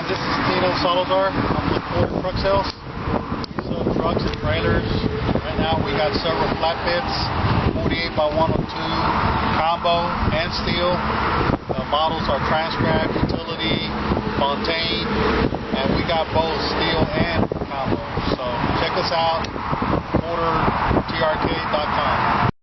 everyone, this is Tino Salazar. I'm with Ford Truck Sales. We sell trucks and trailers. Right now we got several flatbeds, 48 by 102, combo and steel. The models are Transcraft, Utility, Fontaine, and we got both steel and combo. So check us out, FordTRK.com.